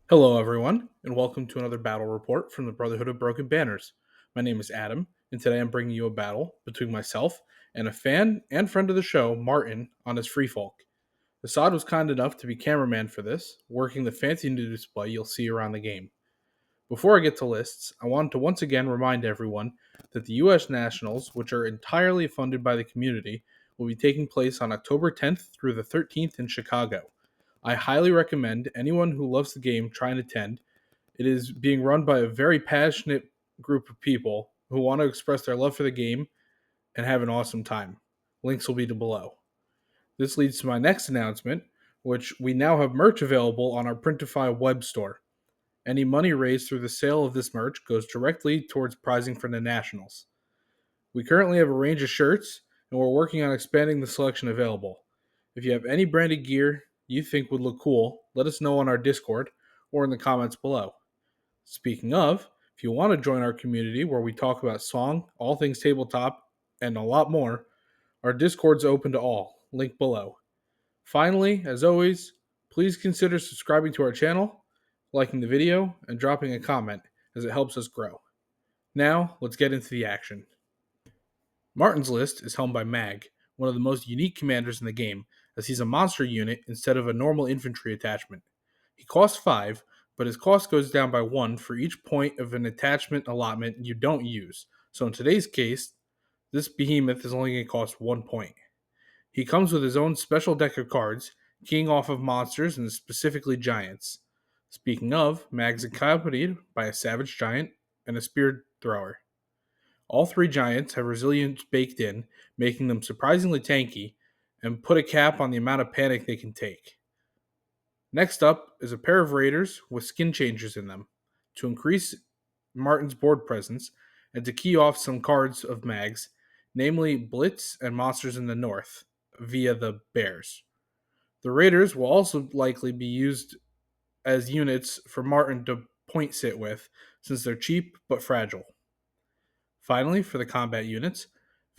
Hello, everyone, and welcome to another battle report from the Brotherhood of Broken Banners. My name is Adam, and today I'm bringing you a battle between myself and a fan and friend of the show, Martin, on his Free Folk. Assad was kind enough to be cameraman for this, working the fancy new display you'll see around the game. Before I get to lists, I want to once again remind everyone that the US Nationals, which are entirely funded by the community, will be taking place on October 10th through the 13th in Chicago. I highly recommend anyone who loves the game try and attend. It is being run by a very passionate group of people who want to express their love for the game and have an awesome time. Links will be below. This leads to my next announcement, which we now have merch available on our Printify web store. Any money raised through the sale of this merch goes directly towards prizing for the Nationals. We currently have a range of shirts, and we're working on expanding the selection available. If you have any branded gear you think would look cool, let us know on our Discord or in the comments below. Speaking of, if you want to join our community where we talk about song, all things tabletop, and a lot more, our Discord's open to all. Link below. Finally, as always, please consider subscribing to our channel, liking the video, and dropping a comment as it helps us grow. Now, let's get into the action. Martin's list is helmed by Mag, one of the most unique commanders in the game, as he's a monster unit instead of a normal infantry attachment. He costs 5, but his cost goes down by 1 for each point of an attachment allotment you don't use, so in today's case, this behemoth is only going to cost 1 point. He comes with his own special deck of cards, keying off of monsters and specifically giants. Speaking of, Mag's accompanied by a savage giant and a spear thrower. All 3 giants have resilience baked in, making them surprisingly tanky, and put a cap on the amount of panic they can take. Next up is a pair of raiders with skin changers in them, to increase Martin's board presence and to key off some cards of Mags, namely Blitz and Monsters in the North, via the Bears. The raiders will also likely be used as units for Martin to point sit with, since they're cheap but fragile. Finally, for the combat units,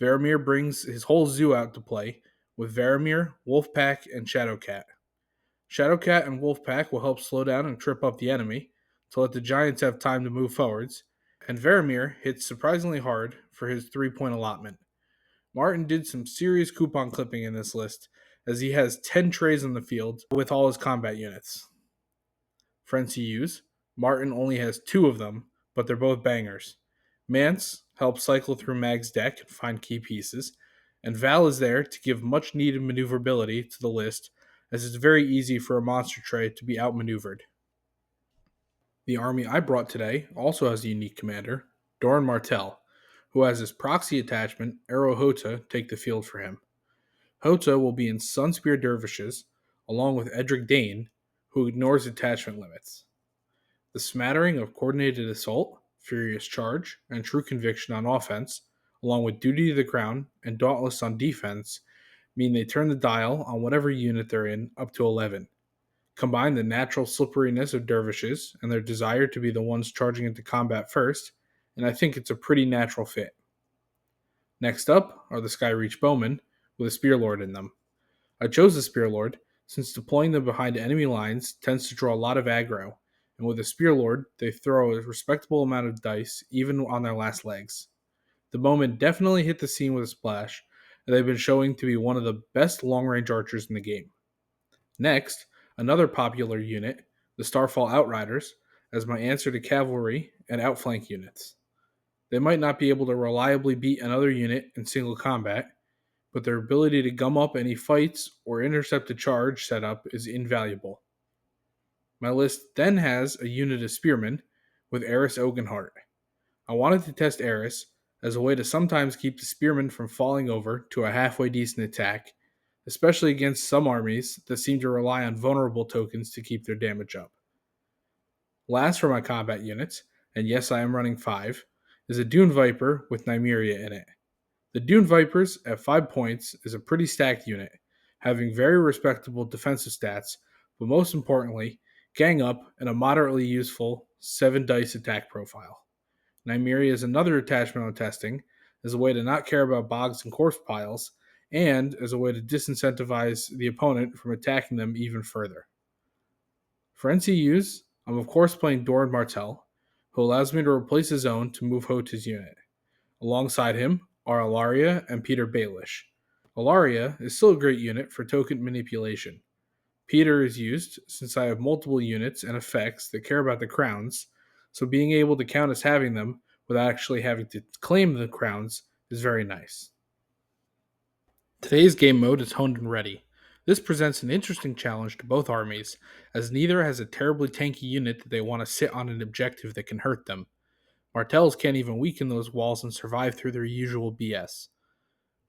Varamir brings his whole zoo out to play, with Varamir, Wolfpack, and Shadowcat. Shadowcat and Wolfpack will help slow down and trip up the enemy, to let the giants have time to move forwards, and Varamir hits surprisingly hard for his 3-point allotment. Martin did some serious coupon clipping in this list, as he has 10 trays on the field with all his combat units. For NCUs, Martin only has 2 of them, but they're both bangers. Mance helps cycle through Mag's deck and find key pieces, and Val is there to give much needed maneuverability to the list, as it's very easy for a monster tray to be outmaneuvered. The army I brought today also has a unique commander, Doran Martell, who has his proxy attachment, Arrow Hota, take the field for him. Hota will be in Sunspear Dervishes, along with Edric Dane, who ignores attachment limits. The smattering of Coordinated Assault, Furious Charge, and True Conviction on offense, along with Duty to the Crown and Dauntless on defense, mean they turn the dial on whatever unit they're in up to 11. Combine the natural slipperiness of dervishes and their desire to be the ones charging into combat first, and I think it's a pretty natural fit. Next up are the Skyreach Bowmen, with a Spearlord in them. I chose the Spearlord since deploying them behind enemy lines tends to draw a lot of aggro, and with a Spearlord, they throw a respectable amount of dice even on their last legs. The Bowmen definitely hit the scene with a splash, and they've been showing to be one of the best long-range archers in the game. Next, another popular unit, the Starfall Outriders, as my answer to cavalry and outflank units. They might not be able to reliably beat another unit in single combat, but their ability to gum up any fights or intercept a charge setup is invaluable. My list then has a unit of spearmen with Eris Ogenheart. I wanted to test Eris as a way to sometimes keep the spearmen from falling over to a halfway decent attack, especially against some armies that seem to rely on vulnerable tokens to keep their damage up. Last for my combat units, and yes, I am running 5, is a Dune Viper with Nymeria in it. The Dune Vipers at 5 points is a pretty stacked unit, having very respectable defensive stats, but most importantly, gang up and a moderately useful 7 dice attack profile. Nymeria is another attachment on testing, as a way to not care about bogs and corpse piles, and as a way to disincentivize the opponent from attacking them even further. For NCUs, I'm of course playing Doran Martell, who allows me to replace his own to move Hota's unit. Alongside him are Alaria and Peter Baelish. Alaria is still a great unit for token manipulation. Peter is used since I have multiple units and effects that care about the crowns, so being able to count as having them without actually having to claim the crowns is very nice. Today's game mode is honed and ready. This presents an interesting challenge to both armies, as neither has a terribly tanky unit that they want to sit on an objective that can hurt them. Martells can't even weaken those walls and survive through their usual BS.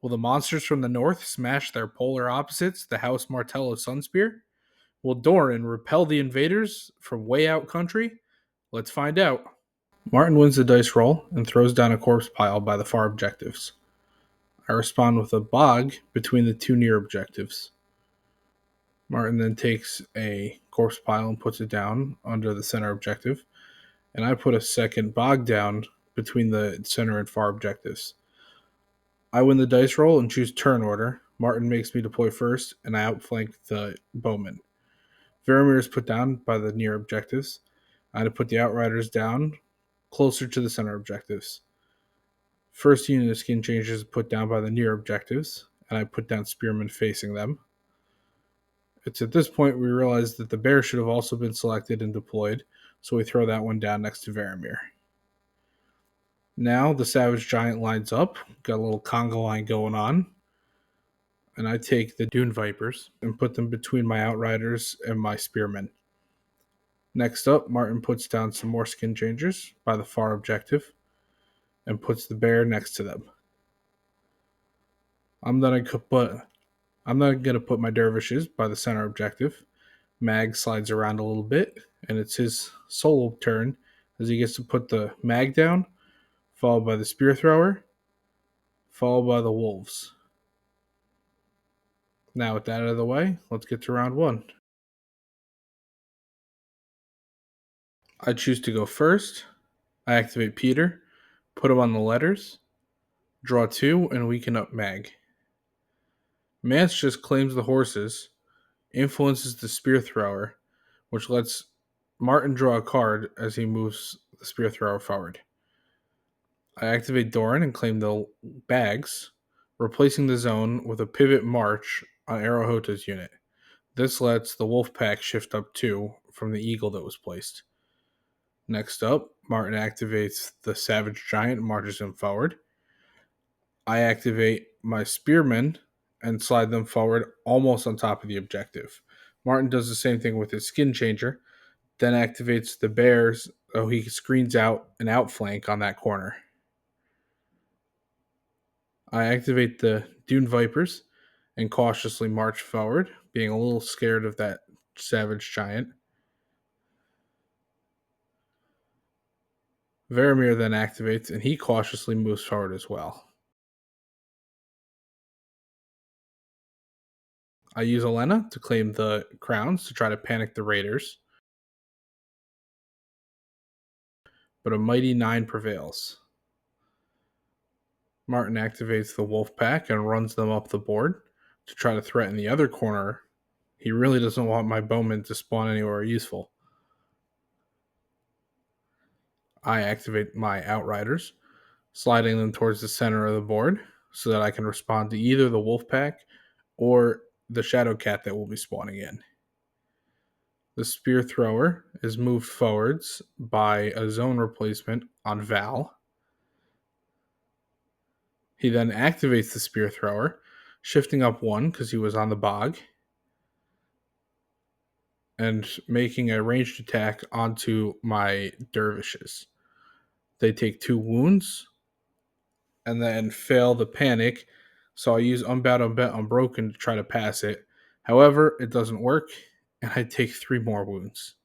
Will the monsters from the north smash their polar opposites, the House Martells of Sunspear? Will Doran repel the invaders from way out country? Let's find out. Martin wins the dice roll and throws down a corpse pile by the far objectives. I respond with a bog between the two near objectives. Martin then takes a corpse pile and puts it down under the center objective, and I put a second bog down between the center and far objectives. I win the dice roll and choose turn order. Martin makes me deploy first, and I outflank the bowmen. Varamir is put down by the near objectives. I had to put the outriders down closer to the center objectives. First unit of skin changers is put down by the near objectives, and I put down spearmen facing them. It's at this point we realize that the bear should have also been selected and deployed, so we throw that one down next to Varamir. Now the savage giant lines up, got a little conga line going on, and I take the dune vipers and put them between my outriders and my spearmen. Next up, Martin puts down some more skin changers by the far objective and puts the bear next to them. I'm then gonna put my dervishes by the center objective. Mag slides around a little bit, and it's his solo turn as he gets to put the mag down, followed by the spear thrower, followed by the wolves. Now with that out of the way, let's get to round one. I choose to go first. I activate Peter, put him on the letters, draw 2, and weaken up Mag. Mance just claims the horses, influences the spear thrower, which lets Martin draw a card as he moves the spear thrower forward. I activate Doran and claim the bags, replacing the zone with a pivot march on Arahota's unit. This lets the wolf pack shift up 2 from the eagle that was placed. Next up, Martin activates the savage giant and marches him forward. I activate my spearmen and slide them forward almost on top of the objective. Martin does the same thing with his skin changer, then activates the bears so he screens out an outflank on that corner. I activate the dune vipers and cautiously march forward, being a little scared of that savage giant. Varamir then activates and he cautiously moves forward as well. I use Elena to claim the crowns to try to panic the raiders, but a mighty 9 prevails. Martin activates the wolf pack and runs them up the board to try to threaten the other corner. He really doesn't want my bowmen to spawn anywhere useful. I activate my outriders, sliding them towards the center of the board so that I can respond to either the wolf pack or the shadow cat that will be spawning in. The spear thrower is moved forwards by a zone replacement on Val. He then activates the spear thrower, shifting up 1 because he was on the bog, and making a ranged attack onto my dervishes. They take 2 wounds and then fail the panic, so I use Unbound, Unbroken to try to pass it. However, it doesn't work, and I take 3 more wounds.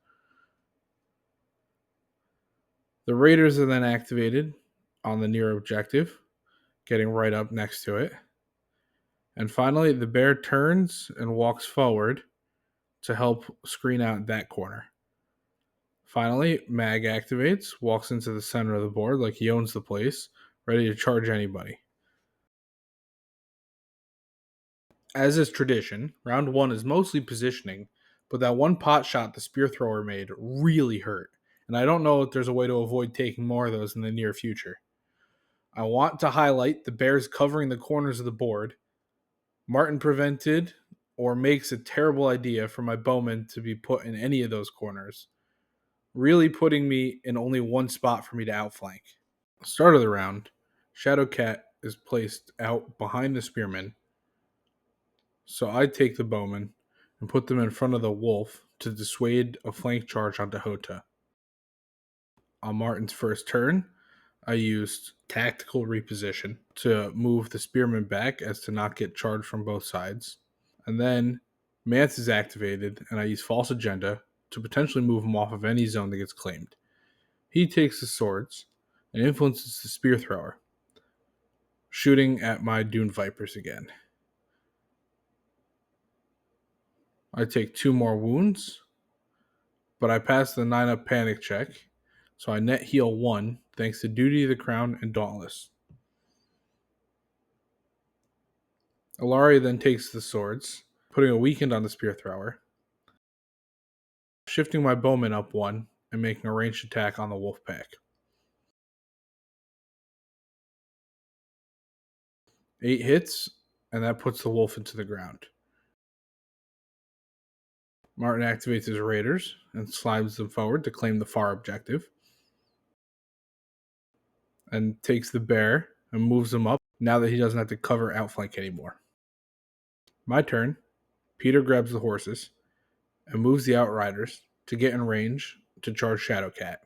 The raiders are then activated on the near objective, getting right up next to it. And finally, the bear turns and walks forward to help screen out that corner. Finally, Mag activates, walks into the center of the board like he owns the place, ready to charge anybody. As is tradition, round 1 is mostly positioning, but that one pot shot the spear thrower made really hurt, and I don't know if there's a way to avoid taking more of those in the near future. I want to highlight the bears covering the corners of the board. Martin prevented or makes a terrible idea for my bowman to be put in any of those corners, really putting me in only one spot for me to outflank. Start of the round, Shadowcat is placed out behind the spearman, so I take the bowman and put them in front of the wolf to dissuade a flank charge onto Hota. On Martin's first turn, I used tactical reposition to move the spearman back as to not get charged from both sides. And then Mance is activated, and I use false agenda to potentially move him off of any zone that gets claimed. He takes the swords and influences the spear thrower, shooting at my Dune Vipers again. I take 2 more wounds, but I pass the 9-up panic check, so I net heal 1 thanks to Duty of the Crown and Dauntless. Alari then takes the swords, putting a weakened on the spear thrower, shifting my bowman up 1 and making a ranged attack on the wolf pack. 8 hits, and that puts the wolf into the ground. Martin activates his raiders and slides them forward to claim the far objective, and takes the bear and moves him up now that he doesn't have to cover outflank anymore. My turn. Peter grabs the horses and moves the outriders to get in range to charge Shadowcat.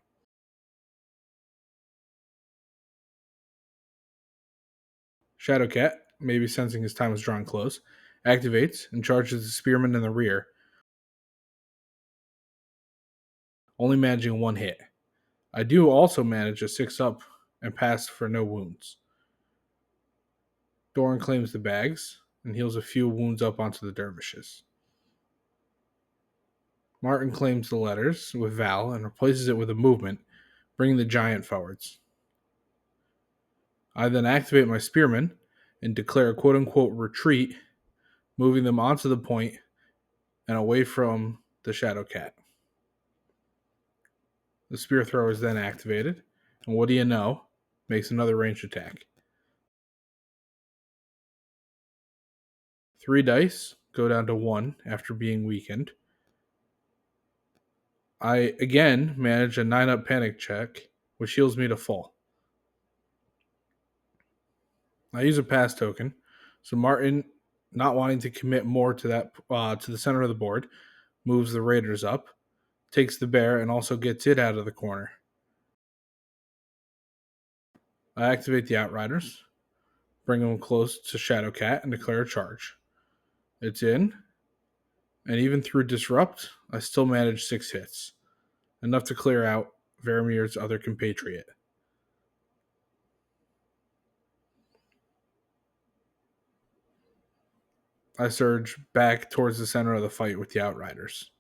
Shadowcat, maybe sensing his time was drawing close, activates and charges the spearman in the rear, only managing 1 hit. I do also manage a 6-up and pass for no wounds. Doran claims the bags and heals a few wounds up onto the dervishes. Martin claims the letters with Val and replaces it with a movement, bringing the giant forwards. I then activate my spearmen and declare a quote-unquote retreat, moving them onto the point and away from the Shadowcat. The spear thrower is then activated, and what do you know? Makes another ranged attack. 3 dice go down to 1 after being weakened. I again manage a 9-up panic check, which heals me to full. I use a pass token, so Martin, not wanting to commit more to that to the center of the board, moves the raiders up, takes the bear, and also gets it out of the corner. I activate the outriders, bring them close to Shadowcat, and declare a charge. It's in, and even through disrupt, I still manage 6 hits, enough to clear out Varamir's other compatriot. I surge back towards the center of the fight with the outriders.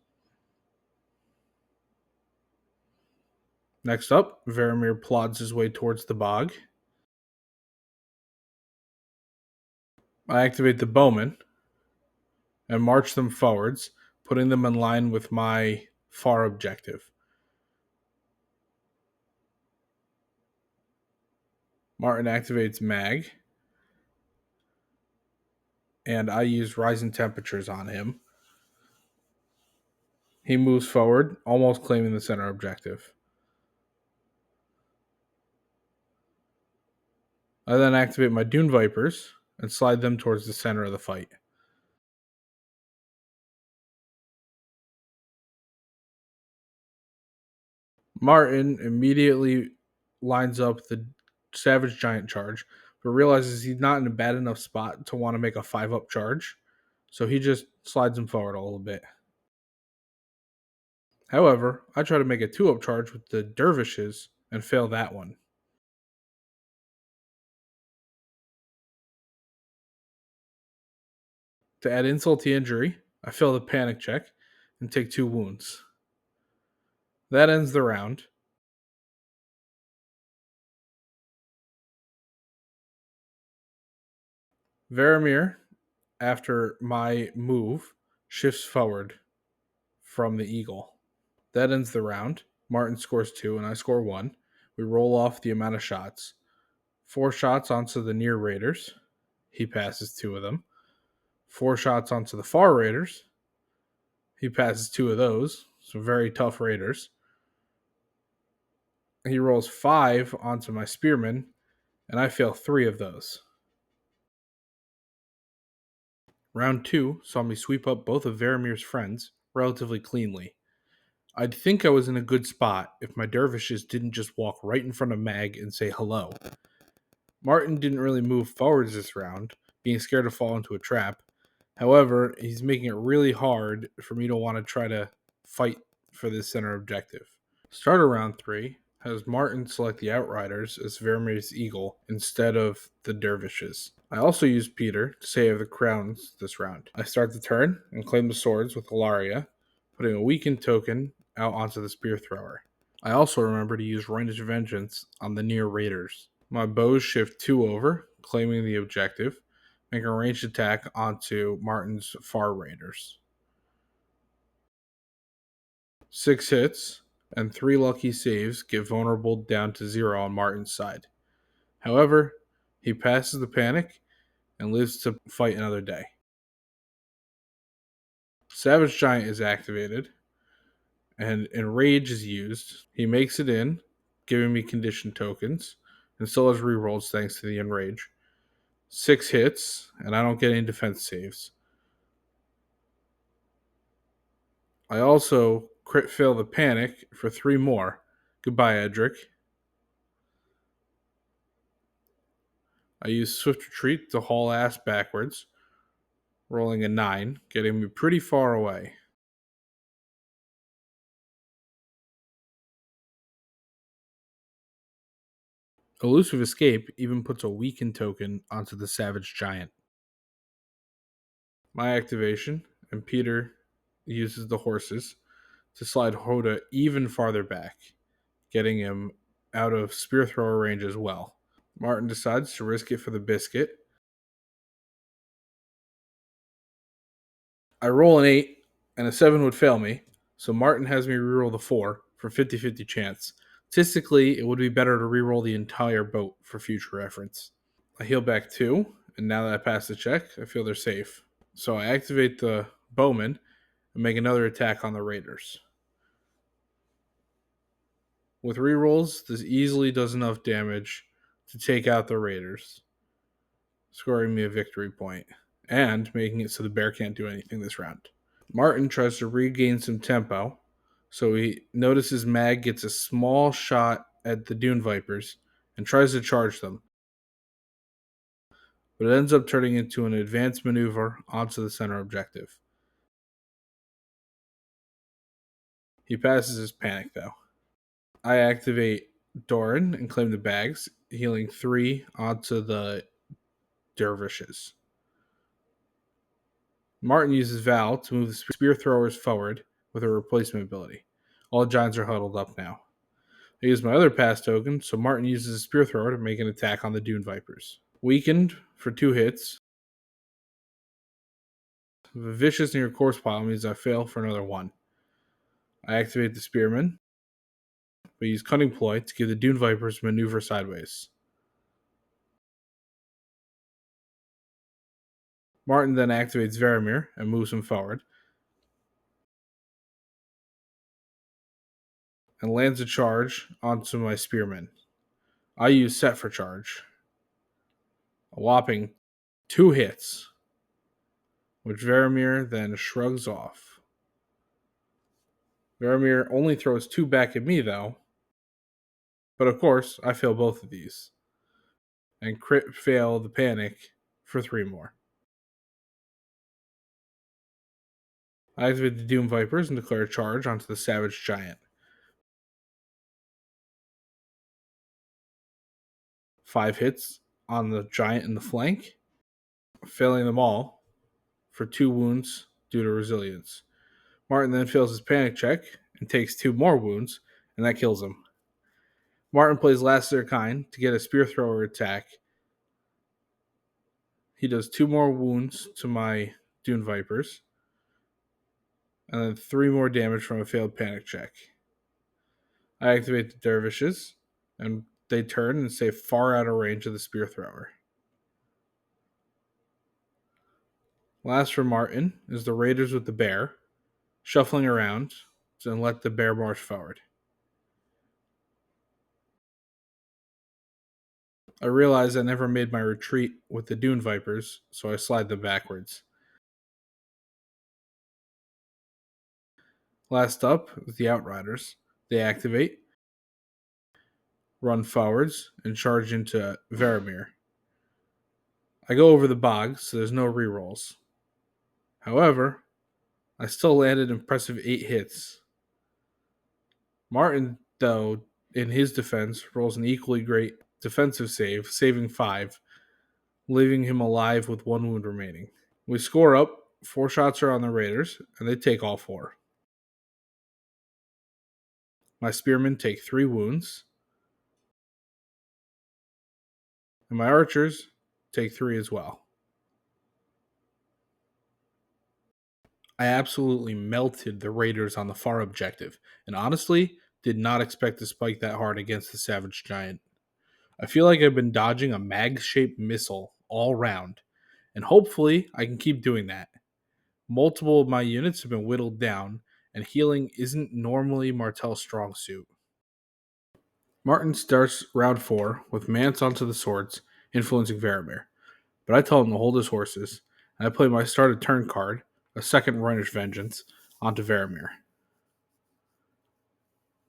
Next up, Varamir plods his way towards the bog. I activate the bowmen and march them forwards, putting them in line with my far objective. Martin activates Mag, and I use rising temperatures on him. He moves forward, almost claiming the center objective. I then activate my Dune Vipers and slide them towards the center of the fight. Martin immediately lines up the Savage Giant charge, but realizes he's not in a bad enough spot to want to make a 5-up charge, so he just slides him forward a little bit. However, I try to make a 2-up charge with the dervishes and fail that one. To add insult to injury, I fail the panic check and take 2 wounds. That ends the round. Varamir, after my move, shifts forward. from the eagle. That ends the round. Martin scores 2 and I score 1. We roll off the amount of shots. 4 shots onto the near raiders. He passes 2 of them. 4 shots onto the far raiders. He passes 2 of those. So very tough raiders. He rolls 5 onto my spearmen, and I fail 3 of those. Round 2 saw me sweep up both of Varamir's friends relatively cleanly. I'd think I was in a good spot if my dervishes didn't just walk right in front of Mag and say hello. Martin didn't really move forwards this round, being scared to fall into a trap. However, he's making it really hard for me to want to try to fight for this center objective. Start of round 3 has Martin select the Outriders as Varamir's Eagle instead of the Dervishes. I also use Peter to save the crowns this round. I start the turn and claim the swords with Ilaria, putting a weakened token out onto the spear thrower. I also remember to use Rhenish Vengeance on the near raiders. My bows shift 2 over, claiming the objective, making a ranged attack onto Martin's far raiders. 6 hits and 3 lucky saves get vulnerable down to 0 on Martin's side. However, he passes the panic and lives to fight another day. Savage Giant is activated, and Enrage is used. He makes it in, giving me condition tokens, and still has rerolls thanks to the Enrage. 6 hits, and I don't get any defense saves. I also crit fail the panic for 3 more. Goodbye, Edric. I use Swift Retreat to haul ass backwards, rolling a 9, getting me pretty far away. Elusive Escape even puts a weakened token onto the Savage Giant. My activation, and Peter uses the horses to slide Hoda even farther back, getting him out of spear thrower range as well. Martin decides to risk it for the biscuit. I roll an 8, and a 7 would fail me, so Martin has me reroll the 4 for 50-50 chance. Statistically, it would be better to reroll the entire boat for future reference. I heal back 2, and now that I pass the check, I feel they're safe. So I activate the bowman and make another attack on the raiders. With rerolls, this easily does enough damage to take out the raiders, scoring me a victory point, and making it so the bear can't do anything this round. Martin tries to regain some tempo, so he notices Mag gets a small shot at the Dune Vipers and tries to charge them, but it ends up turning into an advanced maneuver onto the center objective. He passes his panic, though. I activate Doran and claim the bags, healing 3 onto the dervishes. Martin uses Val to move the spear throwers forward with a replacement ability. All giants are huddled up now. I use my other pass token, so Martin uses a spear thrower to make an attack on the Dune Vipers. Weakened for 2 hits. The vicious near corpse pile means I fail for another 1. I activate the spearman, but use Cunning Ploy to give the Dune Vipers maneuver sideways. Martin then activates Varamir and moves him forward, and lands a charge onto my spearmen. I use Set for Charge. A whopping 2 hits, which Varamir then shrugs off. Varamir only throws 2 back at me, though, but of course, I fail both of these, and crit fail the panic for 3 more. I activate the Doom Vipers and declare a charge onto the Savage Giant. 5 hits on the Giant in the flank, failing them all for 2 wounds due to resilience. Martin then fails his panic check and takes 2 more wounds, and that kills him. Martin plays Last of Their Kind to get a spear thrower attack. He does 2 more wounds to my Dune Vipers, and then 3 more damage from a failed panic check. I activate the dervishes, and they turn and stay far out of range of the spear thrower. Last for Martin is the raiders with the bear, shuffling around and let the bear march forward. I realize I never made my retreat with the dune vipers, so I slide them backwards. Last up is the outriders. They activate, run forwards, and charge into Varamir. I go over the bog, so there's no rerolls. However, I still landed an impressive 8 hits. Martin, though, in his defense, rolls an equally great defensive save, saving 5, leaving him alive with 1 wound remaining. We score up, 4 shots are on the raiders, and they take all 4. My spearmen take 3 wounds, and my archers take 3 as well. I absolutely melted the raiders on the far objective, and honestly, did not expect to spike that hard against the savage giant. I feel like I've been dodging a mag-shaped missile all round, and hopefully I can keep doing that. Multiple of my units have been whittled down, and healing isn't normally Martell's strong suit. Martin starts round 4 with Mance onto the swords, influencing Varamir, but I tell him to hold his horses, and I play my start of turn card, a second Rhinish Vengeance, onto Varamir.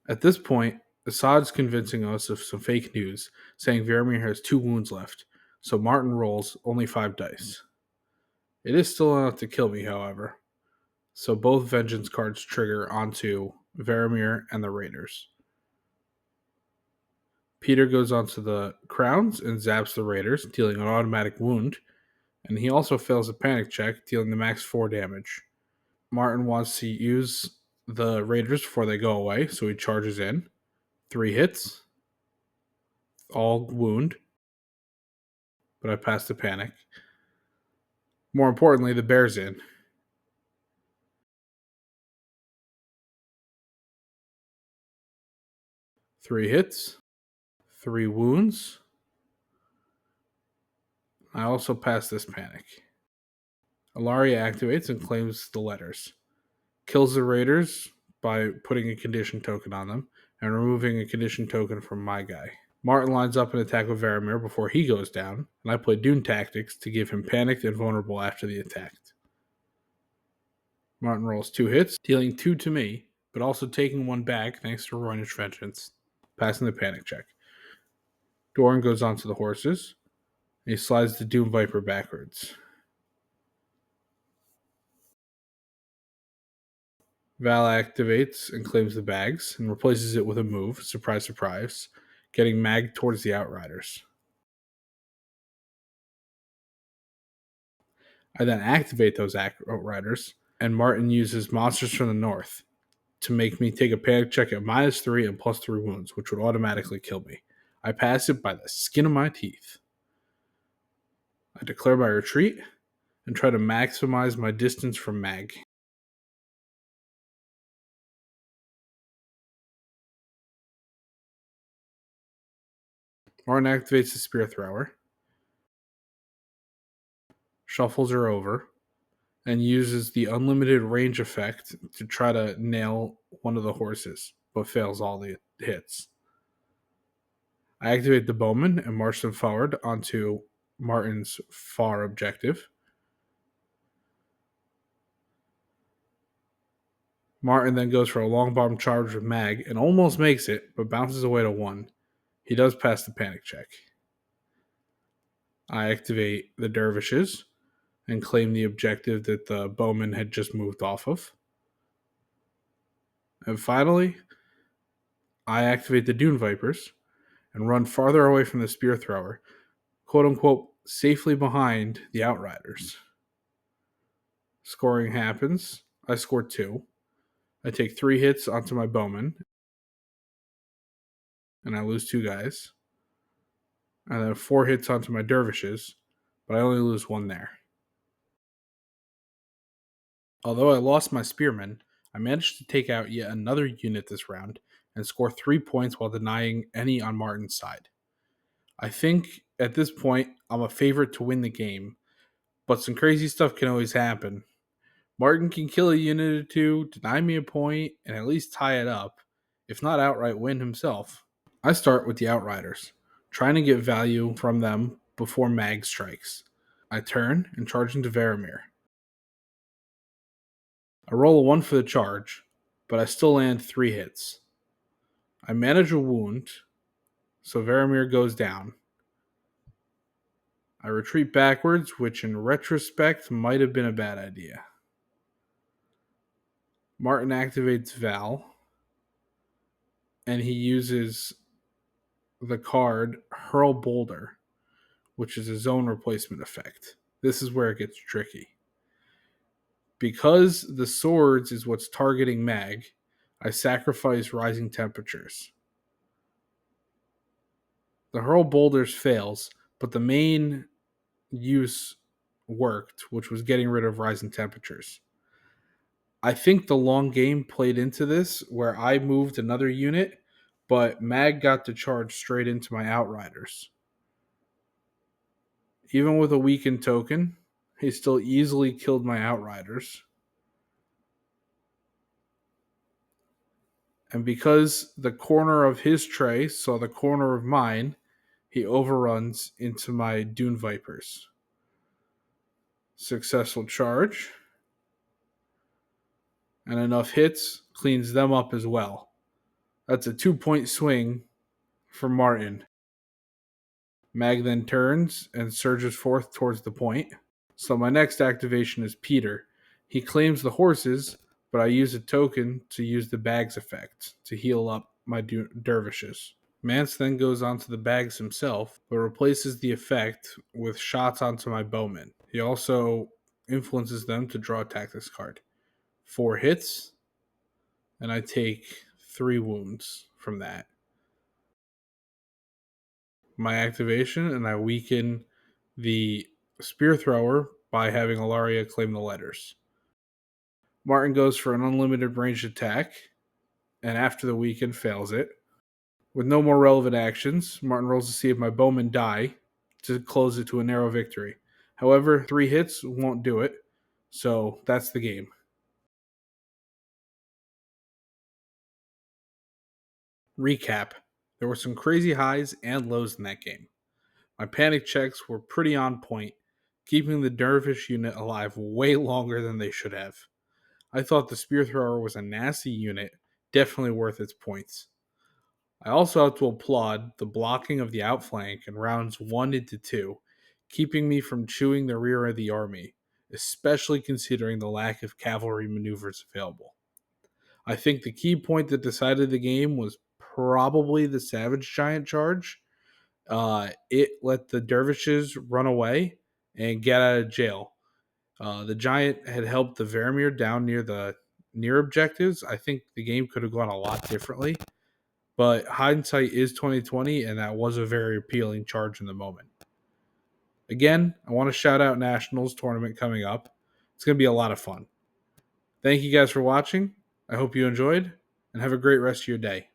At this point, Assad's convincing us of some fake news, saying Varamir has 2 wounds left, so Martin rolls only 5 dice. It is still enough to kill me, however, so both Vengeance cards trigger onto Varamir and the Raiders. Peter goes onto the crowns and zaps the Raiders, dealing an automatic wound, and he also fails a panic check, dealing the max 4 damage. Martin wants to use the Raiders before they go away, so he charges in. 3 hits, all wound, but I pass the panic. More importantly, the bear's in. 3 hits, 3 wounds. I also pass this panic. Alaria activates and claims the letters. Kills the raiders by putting a condition token on them and removing a condition token from my guy. Martin lines up an attack with Varamir before he goes down, and I play Dune Tactics to give him panicked and vulnerable after the attack. Martin rolls 2 hits, dealing 2 to me, but also taking 1 back thanks to Rhinish Vengeance, passing the panic check. Doran goes onto the horses, and he slides the Doom Viper backwards. Val activates and claims the bags and replaces it with a move, surprise, surprise, getting Mag towards the Outriders. I then activate those Outriders, and Martin uses Monsters from the North to make me take a panic check at -3 and +3 wounds, which would automatically kill me. I pass it by the skin of my teeth. I declare my retreat and try to maximize my distance from Mag. Martin activates the Spear Thrower, shuffles her over, and uses the unlimited range effect to try to nail one of the horses, but fails all the hits. I activate the bowman and march them forward onto Martin's far objective. Martin then goes for a long bomb charge with Mag and almost makes it, but bounces away to 1. He does pass the panic check. I activate the dervishes and claim the objective that the bowman had just moved off of. And finally, I activate the Dune Vipers and run farther away from the spear thrower, quote unquote, safely behind the Outriders. Scoring happens. I score 2. I take 3 hits onto my bowman, and I lose 2 guys. And then 4 hits onto my dervishes, but I only lose 1 there. Although I lost my spearmen, I managed to take out yet another unit this round and score 3 points while denying any on Martin's side. I think at this point I'm a favorite to win the game, but some crazy stuff can always happen. Martin can kill a unit or two, deny me a point, and at least tie it up, if not outright win himself. I start with the Outriders, trying to get value from them before Mag strikes. I turn and charge into Varamir. I roll a 1 for the charge, but I still land 3 hits. I manage a wound, so Varamir goes down. I retreat backwards, which in retrospect might have been a bad idea. Martin activates Val, and he uses the card Hurl Boulder, which is a zone replacement effect. This is where it gets tricky. Because the swords is what's targeting Mag, I sacrifice Rising Temperatures. The Hurl Boulders fails, but the main use worked, which was getting rid of Rising Temperatures. I think the long game played into this, where I moved another unit, but Mag got to charge straight into my Outriders. Even with a weakened token, he still easily killed my Outriders. And because the corner of his tray saw the corner of mine, he overruns into my Dune Vipers. Successful charge. And enough hits cleans them up as well. That's a 2-point swing for Martin. Mag then turns and surges forth towards the point. So my next activation is Peter. He claims the horses, but I use a token to use the bags effect to heal up my dervishes. Mance then goes onto the bags himself, but replaces the effect with shots onto my bowmen. He also influences them to draw a tactics card. 4 hits, and I take 3 wounds from that. My activation, and I weaken the spear thrower by having Ilaria claim the letters. Martin goes for an unlimited ranged attack, and after the weaken fails it. With no more relevant actions, Martin rolls to see if my bowmen die to close it to a narrow victory. However, 3 hits won't do it, so that's the game. Recap. There were some crazy highs and lows in that game. My panic checks were pretty on point, keeping the Dervish unit alive way longer than they should have. I thought the Spear Thrower was a nasty unit, definitely worth its points. I also have to applaud the blocking of the outflank in rounds 1 into 2, keeping me from chewing the rear of the army, especially considering the lack of cavalry maneuvers available. I think the key point that decided the game was probably the Savage Giant charge. It let the dervishes run away and get out of jail. The giant had helped the Varamir down near objectives. I think the game could have gone a lot differently, but hindsight is 2020, and that was a very appealing charge in the moment. Again, I want to shout out Nationals tournament coming up. It's going to be a lot of fun. Thank you guys for watching. I hope you enjoyed, and have a great rest of your day.